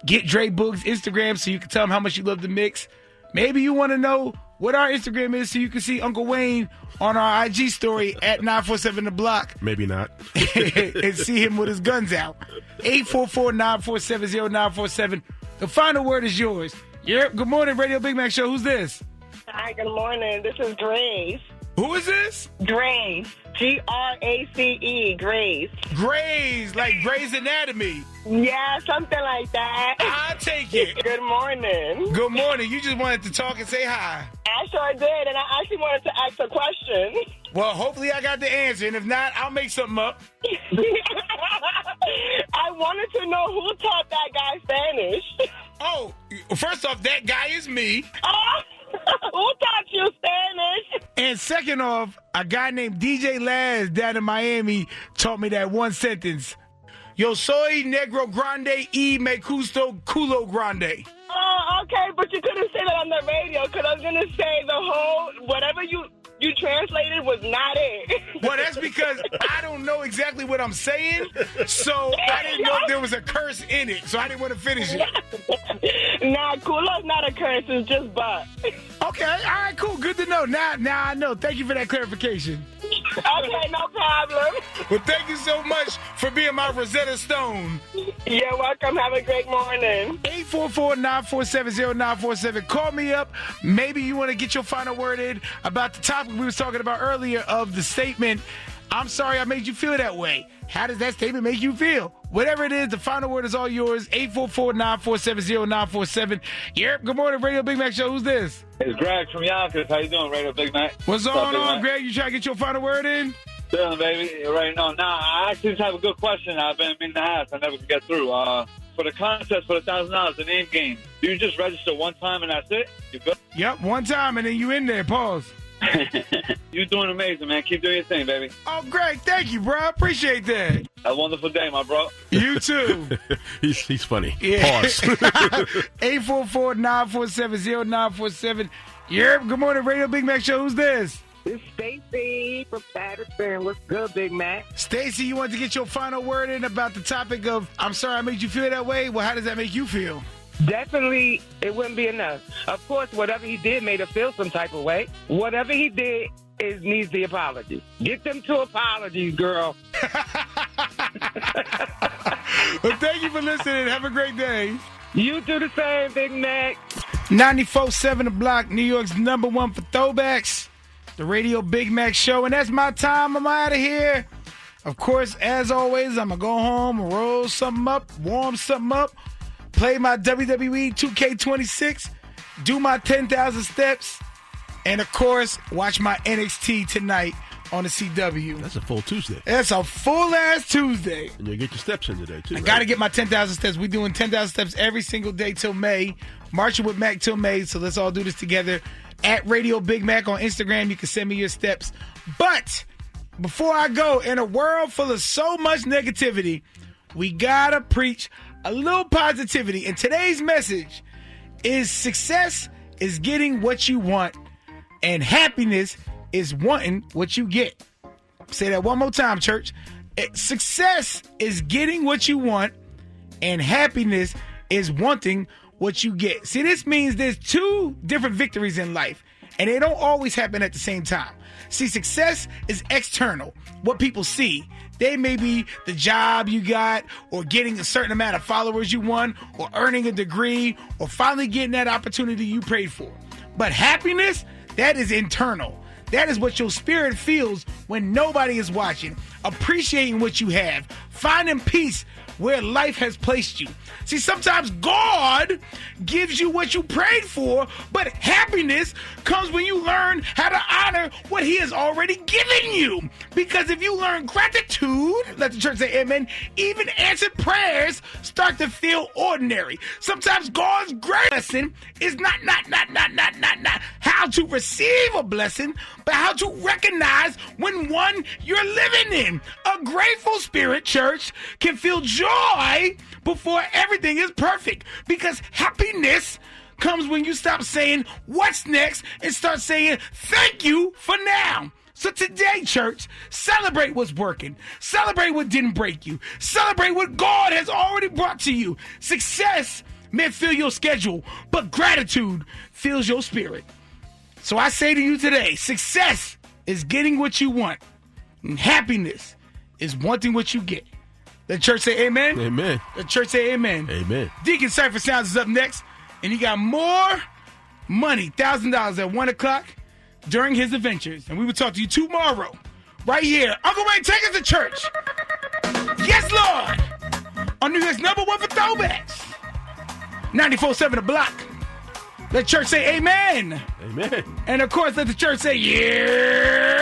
get Dre Boog's Instagram so you can tell him how much you love the mix. Maybe you want to know what our Instagram is so you can see Uncle Wayne on our IG story at 947 The Block. Maybe not. And see him with his guns out. 844-947-0947. The final word is yours. Yep. Good morning, Radio Big Mac Show. Who's this? Hi, good morning. This is Grace. Who is this? Grace. Grace. Grace. Grace, like Grey's Anatomy. Yeah, something like that. I'll take it. Good morning. Good morning. You just wanted to talk and say hi. I sure did, and I actually wanted to ask a question. Well, hopefully I got the answer, and if not, I'll make something up. I wanted to know who taught that guy Spanish. Oh, first off, that guy is me. Oh, who taught you Spanish? And second off, a guy named DJ Laz down in Miami taught me that one sentence. Yo soy negro grande y me gusto culo grande. Oh, okay, but you couldn't say that on the radio because I was going to say the whole, whatever you translated was not it. Well, that's because I don't know exactly what I'm saying, so I didn't know if there was a curse in it, so I didn't want to finish it. Nah, culo's not a curse, it's just butt. Okay, all right, cool, good to know. Now I know. Thank you for that clarification. Okay, no problem. Well, thank you so much for being my Rosetta Stone. You're welcome. Have a great morning. 844-947-0947. Call me up. Maybe you want to get your final word in about the topic we was talking about earlier of the statement, I'm sorry I made you feel that way. How does that statement make you feel? Whatever it is, the final word is all yours. 844-947-0947. Yep, good morning, Radio Big Mac Show. Who's this? It's Greg from Yonkers. How you doing, Radio Big Mac? What's going on, Greg? You trying to get your final word in? Chilling, baby. You already know. Nah, I actually just have a good question I've been meaning to ask. I never could get through. For the contest for the $1,000, the name game, do you just register one time and that's it? You good? Yep, one time and then you in there. Pause. You're doing amazing, man. Keep doing your thing, baby. Oh, Greg, thank you, bro. I appreciate that. Have a wonderful day, my bro. You too. he's funny. Yeah. Pause. 844-947-0947. Yep, good morning, Radio Big Mac Show. Who's this? It's Stacy from Patterson. What's good, Big Mac? Stacy, you want to get your final word in about the topic of, I'm sorry I made you feel that way? Well, how does that make you feel? Definitely, it wouldn't be enough. Of course, whatever he did made her feel some type of way. Whatever he did needs the apology. Get them two apologies, girl. Well, thank you for listening. Have a great day. You do the same, Big Mac. 94.7 The Block, New York's #1 for throwbacks. The Radio Big Mac Show. And that's my time. I'm out of here. Of course, as always, I'm going to go home and roll something up, warm something up, play my WWE 2K26, do my 10,000 steps, and, of course, watch my NXT tonight on the CW. That's a full Tuesday. That's a full-ass Tuesday. And you'll get your steps in today, too. I got to get my 10,000 steps. We're doing 10,000 steps every single day till May. Marching with Mack till May, so let's all do this together. At Radio Big Mac on Instagram, you can send me your steps. But before I go, in a world full of so much negativity, we got to preach a little positivity. And today's message is success is getting what you want, and happiness is wanting what you get. Say that one more time, church. Success is getting what you want, and happiness is wanting what you get. See, this means there's two different victories in life, and they don't always happen at the same time. See, success is external, what people see. They may be the job you got, or getting a certain amount of followers you won, or earning a degree, or finally getting that opportunity you prayed for. But happiness, that is internal. That is what your spirit feels when nobody is watching. Appreciating what you have, finding peace where life has placed you. See, sometimes God gives you what you prayed for, but happiness comes when you learn how to honor what he has already given you. Because if you learn gratitude, let the church say amen, even answered prayers start to feel ordinary. Sometimes God's great lesson is not how to receive a blessing, but how to recognize when one you're living in. A grateful spirit, church, can feel joy before everything is perfect, because happiness comes when you stop saying what's next and start saying thank you for now. So today, church, celebrate what's working. Celebrate what didn't break you. Celebrate what God has already brought to you. Success may fill your schedule, but gratitude fills your spirit. So I say to you today, success is getting what you want, and happiness is wanting what you get. The church say amen. Amen. The church say amen. Amen. Deacon Cypher Sounds is up next, and he got more money, $1,000 at 1 o'clock during his adventures. And we will talk to you tomorrow, right here. Uncle Wayne, take us to church. Yes, Lord. On New York's #1 for throwbacks. 94.7 The Block. Let church say amen. Amen. And of course, let the church say yeah.